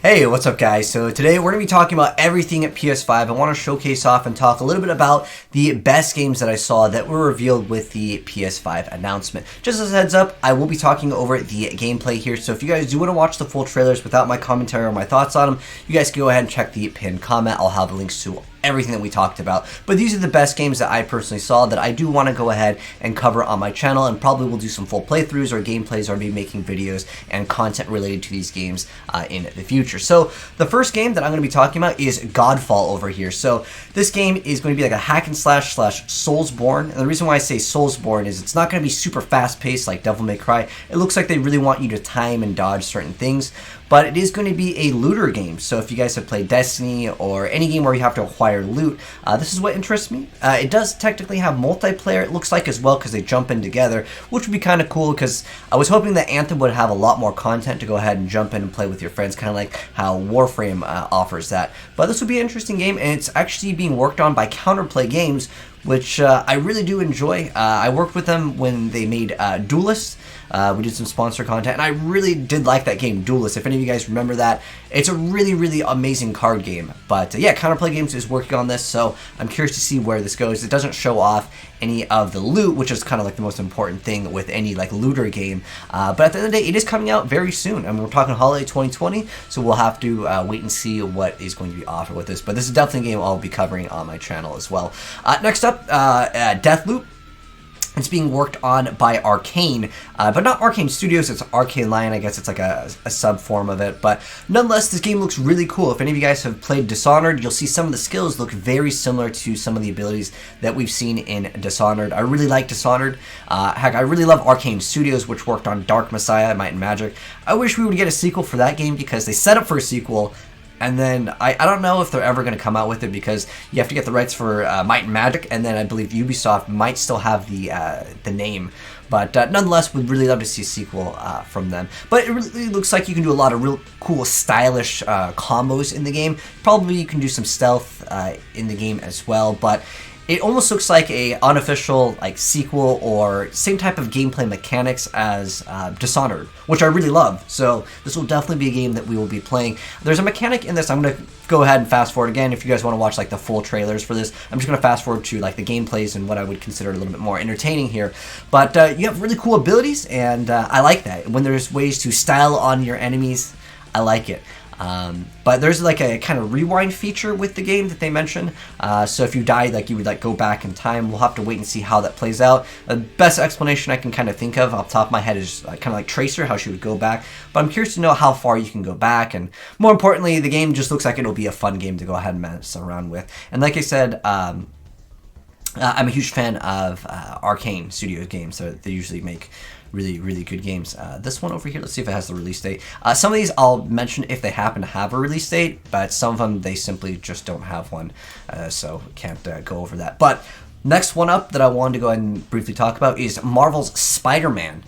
Hey, what's up guys? So today we're going to be talking about everything at PS5. I want to showcase off and talk a little bit about the best games that I saw that were revealed with the PS5 announcement. Just as a heads up, I will be talking over the gameplay here, so if you guys do want to watch the full trailers without my commentary or my thoughts on them, you guys can go ahead and check the pinned comment. I'll have the links to everything that we talked about. But these are the best games that I personally saw that I do want to go ahead and cover on my channel, and probably will do some full playthroughs or gameplays or be making videos and content related to these games in the future. So the first game that I'm going to be talking about is GodFall over here. So this game is going to be like a hack and slash Soulsborne. And the reason why I say Soulsborne is it's not going to be super fast paced like Devil May Cry. It looks like they really want you to time and dodge certain things. But it is going to be a looter game. So if you guys have played Destiny or any game where you have to acquire loot, this is what interests me. It does technically have multiplayer, it looks like, as well, because they jump in together, which would be kind of cool, because I was hoping that Anthem would have a lot more content to go ahead and jump in and play with your friends, kind of like how Warframe offers that. But this would be an interesting game, and it's actually being worked on by Counterplay Games, which I really do enjoy. I worked with them when they made Duelist. We did some sponsor content, and I really did like that game, Duelist. If any of you guys remember that, it's a really amazing card game. But yeah, Counterplay Games is working on this, so I'm curious to see where this goes. It doesn't show off any of the loot, which is kind of like the most important thing with any like looter game. But at the end of the day, it is coming out very soon. I mean, we're talking holiday 2020, so we'll have to wait and see what is going to be offered with this. But this is definitely a game I'll be covering on my channel as well. Next up, Deathloot. It's being worked on by Arcane, but not Arcane Studios, it's Arcane Lion. I guess it's like a sub-form of it, but nonetheless, this game looks really cool. If any of you guys have played Dishonored, you'll see some of the skills look very similar to some of the abilities that we've seen in Dishonored. I really like Dishonored. Heck, I really love Arcane Studios, which worked on Dark Messiah, Might and Magic. I wish we would get a sequel for that game, because they set up for a sequel, and then I don't know if they're ever going to come out with it, because you have to get the rights for Might and Magic, and then I believe Ubisoft might still have the name. But nonetheless, we'd really love to see a sequel from them. But it really looks like you can do a lot of real cool, stylish combos in the game. Probably you can do some stealth in the game as well, but it almost looks like a unofficial like sequel or same type of gameplay mechanics as Dishonored, which I really love. So this will definitely be a game that we will be playing. There's a mechanic in this. I'm going to go ahead and fast forward again. If you guys want to watch like the full trailers for this, I'm just going to fast forward to like the gameplays and what I would consider a little bit more entertaining here. But you have really cool abilities, and I like that. When there's ways to style on your enemies, I like it. But there's like a kind of rewind feature with the game that they mentioned. So if you died, like you would like go back in time. We'll have to wait and see how that plays out. The best explanation I can kind of think of off the top of my head is kind of like Tracer, how she would go back. But I'm curious to know how far you can go back, and more importantly, the game just looks like it'll be a fun game to go ahead and mess around with. And like I said, I'm a huge fan of Arcane Studios games. So they usually make really good games. This one over here, let's see if it has the release date. Some of these I'll mention if they happen to have a release date, but some of them they simply just don't have one, so can't go over that. But next one up that I wanted to go ahead and briefly talk about is Marvel's SpiderMan.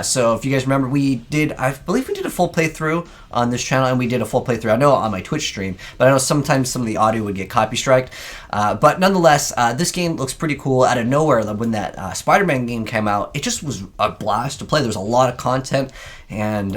So if you guys remember, I believe we did a full playthrough on this channel, and we did a full playthrough, I know, on my Twitch stream, but I know sometimes some of the audio would get copy striked. But nonetheless, this game looks pretty cool. Out of nowhere, when that Spider-Man game came out, it just was a blast to play. There was a lot of content, and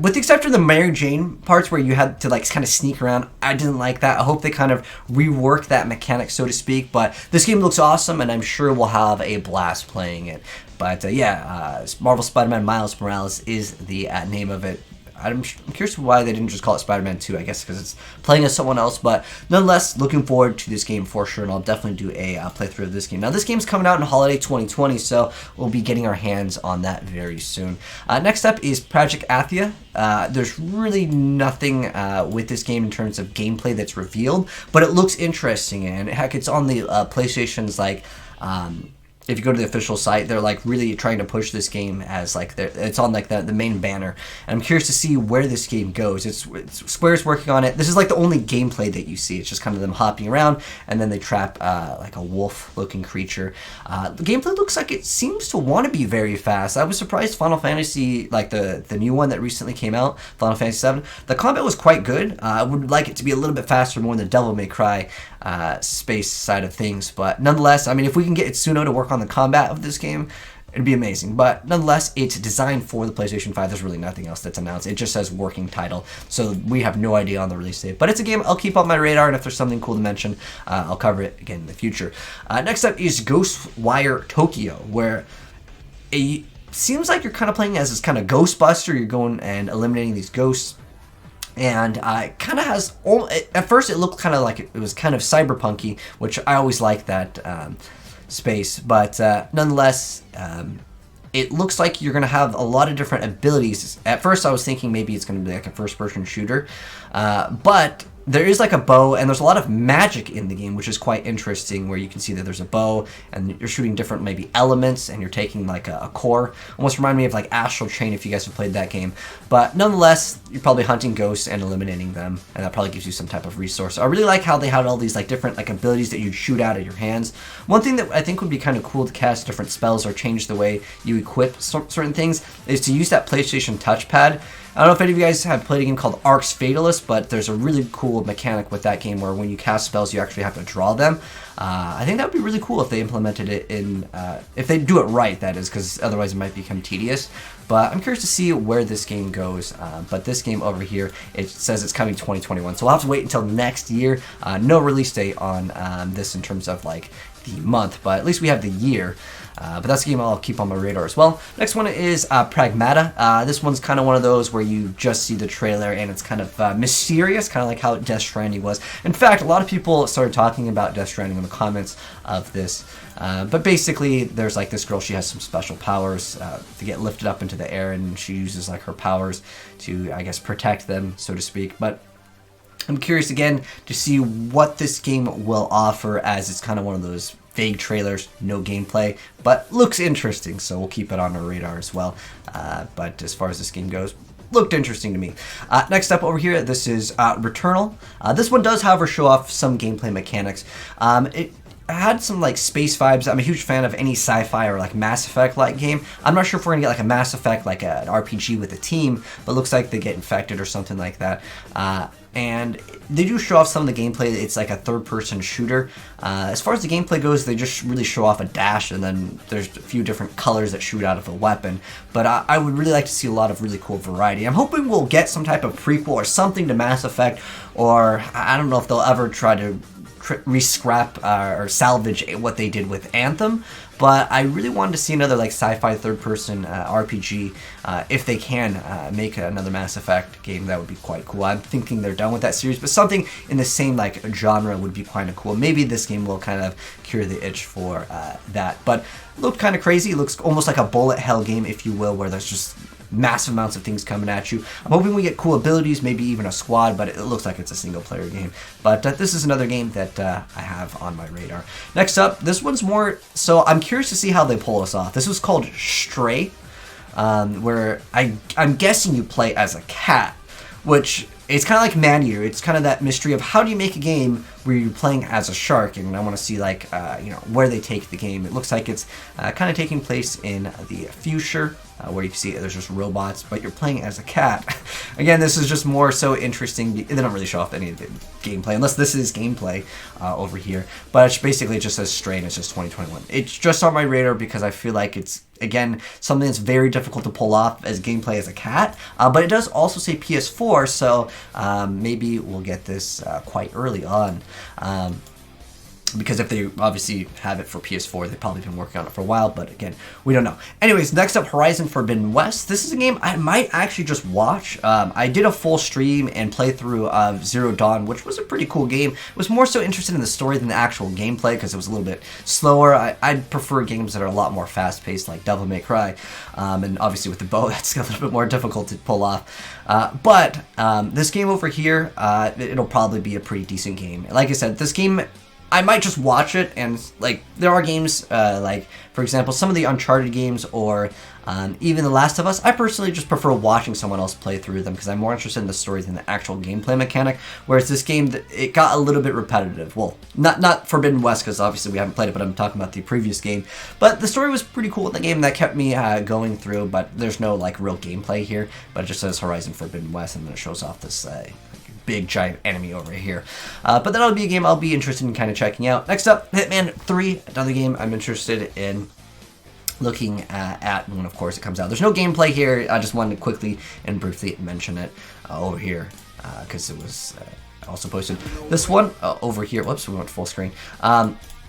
with the exception of the Mary Jane parts where you had to like kind of sneak around, I didn't like that. I hope they kind of rework that mechanic, so to speak. But this game looks awesome, and I'm sure we'll have a blast playing it. But yeah, Marvel Spider-Man Miles Morales is the name of it. I'm curious why they didn't just call it Spider-Man 2, I guess because it's playing as someone else, but nonetheless, looking forward to this game for sure, and I'll definitely do a playthrough of this game. Now, this game's coming out in holiday 2020, so we'll be getting our hands on that very soon. Next up is Project Athia. There's really nothing with this game in terms of gameplay that's revealed, but it looks interesting, and heck, it's on the PlayStation's like... if you go to the official site, they're like really trying to push this game as like it's on like the main banner. And I'm curious to see where this game goes. It's Square's working on it. This is like the only gameplay that you see. It's just kind of them hopping around, and then they trap like a wolf-looking creature. The gameplay looks like it seems to want to be very fast. I was surprised Final Fantasy, like the new one that recently came out, Final Fantasy VII, the combat was quite good. I would like it to be a little bit faster, more in the Devil May Cry space side of things. But nonetheless, I mean, if we can get Itsuno to work on the combat of this game, it'd be amazing. But nonetheless, it's designed for the PlayStation 5. There's really nothing else that's announced. It just says working title, so we have no idea on the release date. But it's a game I'll keep on my radar, and if there's something cool to mention, I'll cover it again in the future. Next up is Ghostwire Tokyo, where it seems like you're kind of playing as this kind of Ghostbuster. You're going and eliminating these ghosts. And it kind of has, at first it looked kind of like it was kind of cyberpunky, which I always like that space. But nonetheless, it looks like you're going to have a lot of different abilities. At first I was thinking maybe it's going to be like a first-person shooter. But there is like a bow, and there's a lot of magic in the game, which is quite interesting, where you can see that there's a bow, and you're shooting different maybe elements, and you're taking like a core. Almost remind me of like Astro Chain if you guys have played that game. But nonetheless, you're probably hunting ghosts and eliminating them, and that probably gives you some type of resource. I really like how they had all these like different like abilities that you'd shoot out of your hands. One thing that I think would be kind of cool to cast different spells or change the way you equip certain things is to use that PlayStation touchpad. I don't know if any of you guys have played a game called Arx Fatalist, but there's a really cool mechanic with that game where when you cast spells, you actually have to draw them. I think that would be really cool if they implemented it in, if they do it right, that is, because otherwise it might become tedious. But I'm curious to see where this game goes. But this game over here, it says it's coming 2021, so we'll have to wait until next year. No release date on this in terms of like the month, but at least we have the year. But that's a game I'll keep on my radar as well. Next one is Pragmata. This one's kind of one of those where you just see the trailer and it's kind of mysterious, kind of like how Death Stranding was. In fact, a lot of people started talking about Death Stranding in the comments of this. But basically, there's like this girl, she has some special powers to get lifted up into the air, and she uses like her powers to, I guess, protect them, so to speak. But I'm curious again to see what this game will offer, as it's kind of one of those vague trailers, no gameplay, but looks interesting, so we'll keep it on our radar as well. But as far as this game goes, looked interesting to me. Next up over here, this is Returnal. This one does, however, show off some gameplay mechanics. It had some like space vibes. I'm a huge fan of any sci-fi or like Mass Effect like game. I'm not sure if we're gonna get like a Mass Effect, like an RPG with a team, but it looks like they get infected or something like that. And they do show off some of the gameplay. It's like a third-person shooter. As far as the gameplay goes, they just really show off a dash, and then there's a few different colors that shoot out of a weapon. But I would really like to see a lot of really cool variety. I'm hoping we'll get some type of prequel or something to Mass Effect, or I don't know if they'll ever try to re-scrap or salvage what they did with Anthem, but I really wanted to see another like sci-fi third-person RPG. If they can make another Mass Effect game, that would be quite cool. I'm thinking they're done with that series, but something in the same like genre would be kind of cool. Maybe this game will kind of cure the itch for that. But it looked kind of crazy. It looks almost like a bullet hell game, if you will, where there's just massive amounts of things coming at you. I'm hoping we get cool abilities, maybe even a squad, but it looks like it's a single player game. But this is another game that I have on my radar. Next up, this one's more, so I'm curious to see how they pull this off. This was called Stray, where I'm guessing you play as a cat, which it's kind of like Man-Eater. It's kind of that mystery of how do you make a game where you're playing as a shark, and I want to see like you know, where they take the game. It looks like it's kind of taking place in the future, where you can see there's just robots, but you're playing as a cat. Again, this is just more so interesting. They don't really show off any of the gameplay, unless this is gameplay over here. But it's basically, it just says Stray, and it's just 2021. It's just on my radar because I feel like it's, again, something that's very difficult to pull off as gameplay as a cat. But it does also say PS4, so maybe we'll get this quite early on. Because if they obviously have it for PS4, they've probably been working on it for a while, but again, we don't know. Anyways, next up, Horizon Forbidden West. This is a game I might actually just watch. I did a full stream and playthrough of Zero Dawn, which was a pretty cool game. I was more so interested in the story than the actual gameplay because it was a little bit slower. I prefer games that are a lot more fast-paced, like Devil May Cry. And obviously with the bow, that's a little bit more difficult to pull off. But this game over here, it'll probably be a pretty decent game. Like I said, this game, I might just watch it, and like there are games like, for example, some of the Uncharted games, or even The Last of Us. I personally just prefer watching someone else play through them because I'm more interested in the story than the actual gameplay mechanic. Whereas this game, it got a little bit repetitive. Well, not Forbidden West, because obviously we haven't played it, but I'm talking about the previous game. But the story was pretty cool in the game, that kept me going through. But there's no like real gameplay here. But it just says Horizon Forbidden West, and then it shows off this big giant enemy over here. But that'll be a game I'll be interested in kind of checking out. Next up, Hitman 3, another game I'm interested in. looking at when, of course, it comes out. There's no gameplay here. I just wanted to quickly and briefly mention it over here because it was also posted. This one over here. Whoops, we went full screen.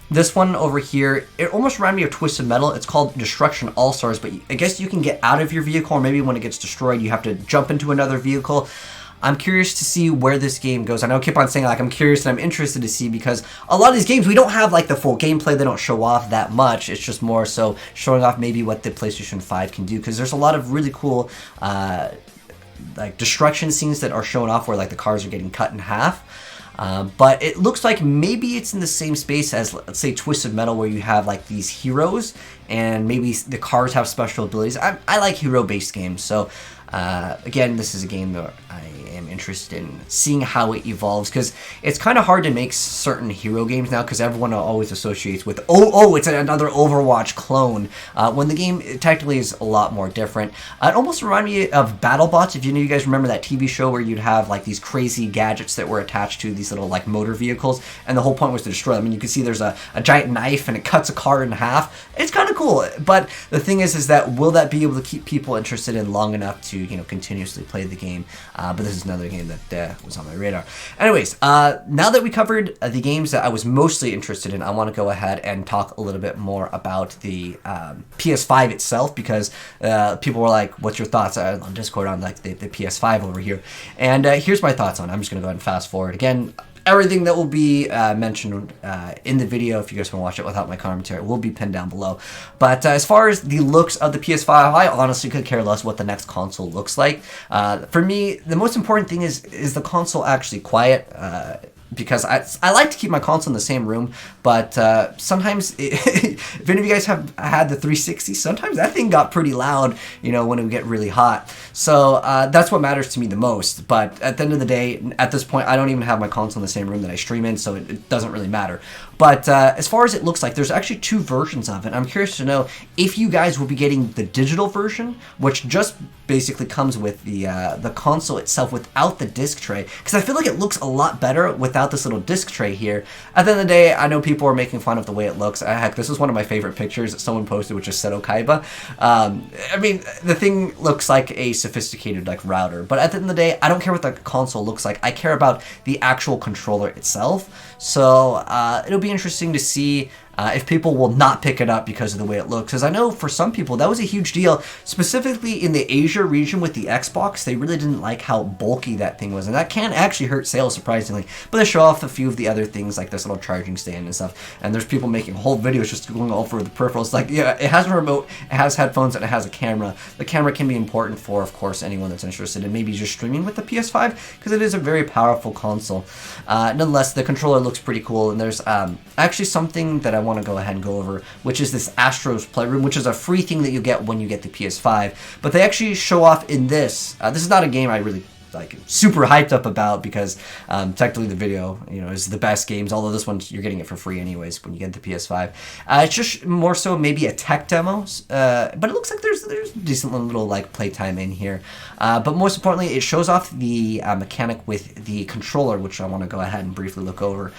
This one over here, it almost reminded me of Twisted Metal. It's called Destruction AllStars, but I guess you can get out of your vehicle, or maybe when it gets destroyed, you have to jump into another vehicle. I'm curious to see where this game goes. I know I keep on saying, like, I'm curious and I'm interested to see, because a lot of these games, we don't have, like, the full gameplay. They don't show off that much. It's just more so showing off maybe what the PlayStation 5 can do, because there's a lot of really cool, like, destruction scenes that are shown off where, like, the cars are getting cut in half. But it looks like maybe it's in the same space as, let's say, Twisted Metal, where you have, like, these heroes, and maybe the cars have special abilities. I like hero-based games, so again, this is a game that I am interested in seeing how it evolves, because it's kind of hard to make certain hero games now, because everyone always associates with, it's another Overwatch clone, when the game technically is a lot more different. It almost reminded me of BattleBots, if you guys remember that TV show where you'd have, like, these crazy gadgets that were attached to these little, like, motor vehicles, and the whole point was to destroy them. I mean, you can see there's a giant knife, and it cuts a car in half. It's kind of cool, but the thing is that will that be able to keep people interested in long enough to, you know, continuously play the game? But this is another game that was on my radar. Anyways, now that we covered the games that I was mostly interested in, I want to go ahead and talk a little bit more about the PS5 itself, because people were like, what's your thoughts on Discord on, like, the PS5 over here? And here's my thoughts on it. I'm just going to go ahead and fast forward. Again, everything that will be mentioned in the video, if you guys want to watch it without my commentary, will be pinned down below. But as far as the looks of the PS5, I honestly could care less what the next console looks like. For me, the most important thing is the console actually quiet? Because I like to keep my console in the same room, but sometimes, if any of you guys have had the 360, sometimes that thing got pretty loud, you know, when it would get really hot. So that's what matters to me the most. But at the end of the day, at this point, I don't even have my console in the same room that I stream in, so it doesn't really matter. But as far as it looks like, there's actually two versions of it. I'm curious to know if you guys will be getting the digital version, which just basically comes with the console itself without the disc tray, because I feel like it looks a lot better without this little disc tray here. At the end of the day, I know people are making fun of the way it looks. Heck, this is one of my favorite pictures that someone posted, which is Seto Kaiba. I mean, the thing looks like a sophisticated, like, router, but at the end of the day, I don't care what the console looks like. I care about the actual controller itself. So it'll be interesting to see if people will not pick it up because of the way it looks. Because I know for some people, that was a huge deal, specifically in the Asia region with the Xbox. They really didn't like how bulky that thing was, and that can actually hurt sales, surprisingly. But they show off a few of the other things, like this little charging stand and stuff, and there's people making whole videos just going over the peripherals. Like, yeah, it has a remote, it has headphones, and it has a camera. The camera can be important for, of course, anyone that's interested in maybe just streaming with the PS5, because it is a very powerful console. Nonetheless, the controller looks pretty cool, and there's actually something that I want to go ahead and go over, which is this Astro's Playroom, which is a free thing that you get when you get the PS5. But they actually show off in this. This is not a game I really like super hyped up about, because technically the video, you know, is the best games, although this one you're getting it for free anyways when you get the PS5. It's just more so maybe a tech demo, but it looks like there's decent little like playtime in here. But most importantly, it shows off the mechanic with the controller, which I want to go ahead and briefly look over.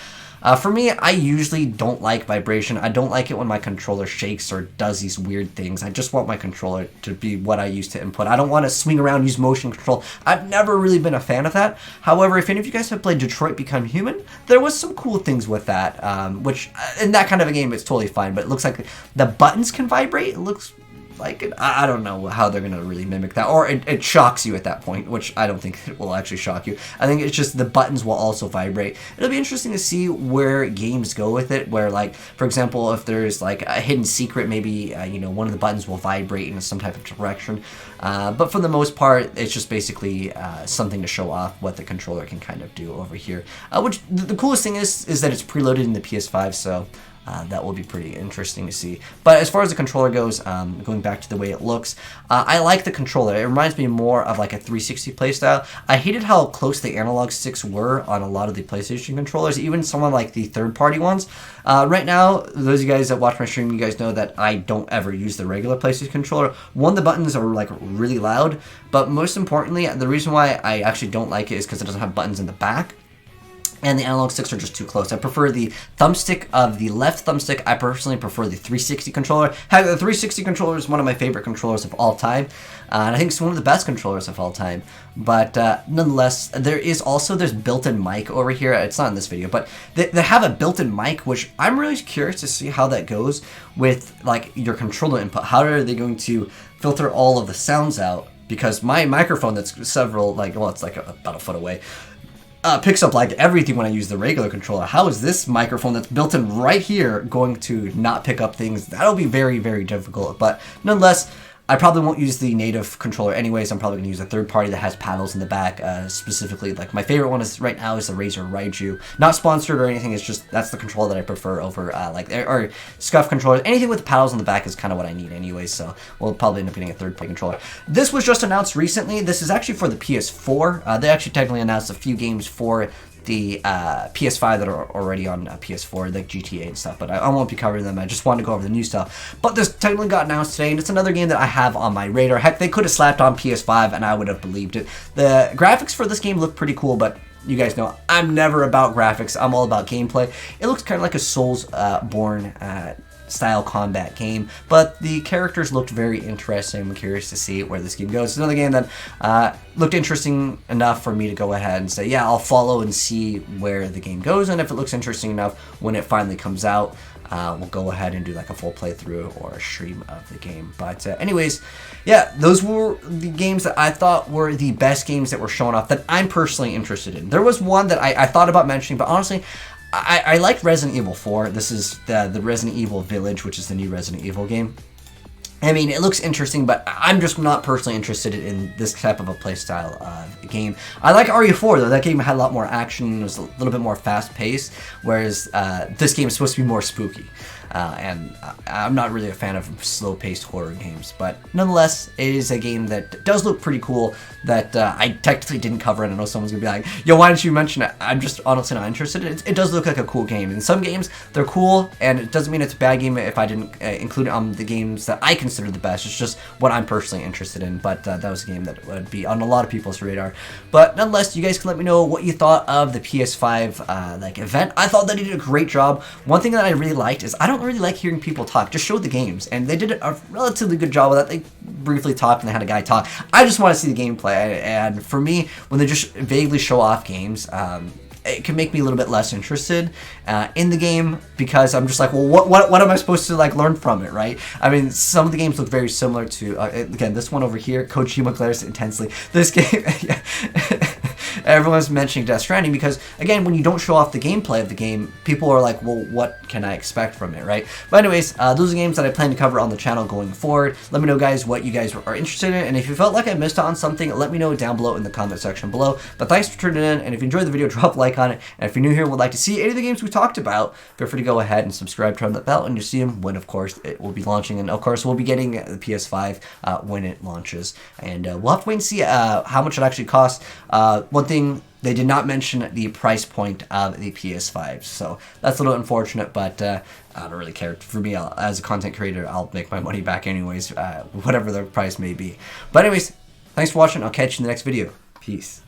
For me, I usually don't like vibration. I don't like it when my controller shakes or does these weird things. I just want my controller to be what I use to input. I don't want to swing around, use motion control. I've never really been a fan of that. However, if any of you guys have played Detroit Become Human, there was some cool things with that, which in that kind of a game, it's totally fine. But it looks like the buttons can vibrate. It looks like it. I don't know how they're going to really mimic that, or it shocks you at that point, which I don't think it will actually shock you. I think it's just the buttons will also vibrate. It'll be interesting to see where games go with it, where, like, for example, if there's like a hidden secret, maybe you know, one of the buttons will vibrate in some type of direction. But for the most part, it's just basically something to show off what the controller can kind of do over here. Which the coolest thing is that it's preloaded in the PS5, so that will be pretty interesting to see. But as far as the controller goes, going back to the way it looks, I like the controller. It reminds me more of like a 360 playstyle. I hated how close the analog sticks were on a lot of the PlayStation controllers, even some of like the third-party ones. Right now, those of you guys that watch my stream, you guys know that I don't ever use the regular PlayStation controller. One, the buttons are like really loud, but most importantly, the reason why I actually don't like it is because it doesn't have buttons in the back. and the analog sticks are just too close. I prefer the thumbstick of the left thumbstick. I personally prefer the 360 controller. Heck, the 360 controller is one of my favorite controllers of all time, and I think it's one of the best controllers of all time. But nonetheless, there's built-in mic over here. It's not in this video, but they have a built-in mic, which I'm really curious to see how that goes with like your controller input. How are they going to filter all of the sounds out? Because my microphone that's it's like about a foot away, picks up like everything when I use the regular controller. How is this microphone that's built in right here going to not pick up things? That'll be very, very difficult. But nonetheless, I probably won't use the native controller anyways. I'm probably going to use a third party that has paddles in the back. Specifically, like my favorite one is right now is the Razer Raiju. Not sponsored or anything. It's just that's the controller that I prefer over or scuff controllers. Anything with the paddles in the back is kind of what I need anyways. So we'll probably end up getting a third party controller. This was just announced recently. This is actually for the PS4. They actually technically announced a few games for the PS5 that are already on PS4, like GTA and stuff, but I won't be covering them. I just wanted to go over the new stuff. But this technically got announced today, and it's another game that I have on my radar. Heck, they could have slapped on PS5, and I would have believed it. The graphics for this game look pretty cool, but you guys know I'm never about graphics. I'm all about gameplay. It looks kind of like a Soulsborne style combat game, but the characters looked very interesting. I'm curious to see where this game goes. It's another game that looked interesting enough for me to go ahead and say, yeah, I'll follow and see where the game goes, and if it looks interesting enough when it finally comes out, we'll go ahead and do like a full playthrough or a stream of the game. But anyways, yeah, those were the games that I thought were the best games that were shown off that I'm personally interested in. There was one that I thought about mentioning, but honestly, I liked Resident Evil 4. This is the Resident Evil Village, which is the new Resident Evil game. I mean, it looks interesting, but I'm just not personally interested in this type of a playstyle game. I like RE4, though. That game had a lot more action. It was a little bit more fast-paced, whereas this game is supposed to be more spooky. And I'm not really a fan of slow-paced horror games, but nonetheless, it is a game that does look pretty cool that I technically didn't cover, and I know someone's gonna be like, yo, why didn't you mention it? I'm just honestly not interested. It does look like a cool game. In some games, they're cool, and it doesn't mean it's a bad game if I didn't include it on the games that I consider the best. It's just what I'm personally interested in, but that was a game that would be on a lot of people's radar. But nonetheless, you guys can let me know what you thought of the PS5 event. I thought that they did a great job. One thing that I really liked is I don't really like hearing people talk. Just show the games, and they did a relatively good job with that. They briefly talked and they had a guy talk. I just want to see the gameplay, and for me, when they just vaguely show off games, it can make me a little bit less interested in the game, because I'm just like, well, what am I supposed to like learn from it, right? I mean, some of the games look very similar to again, this one over here, Kojima glares intensely. This game, yeah. Everyone's mentioning Death Stranding because, again, when you don't show off the gameplay of the game, people are like, well, what can I expect from it, right? But anyways, those are games that I plan to cover on the channel going forward. Let me know, guys, what you guys are interested in, and if you felt like I missed out on something, let me know down below in the comment section below. But thanks for tuning in, and if you enjoyed the video, drop a like on it, and if you're new here and would like to see any of the games we talked about, feel free to go ahead and subscribe, turn that bell, and you'll see them when, of course, it will be launching, and of course, we'll be getting the PS5 when it launches, and we'll have to wait and see how much it actually costs. One thing, they did not mention the price point of the PS5, so that's a little unfortunate, but I don't really care. For me, as a content creator, I'll make my money back anyways, whatever the price may be. But anyways, thanks for watching. I'll catch you in the next video. Peace.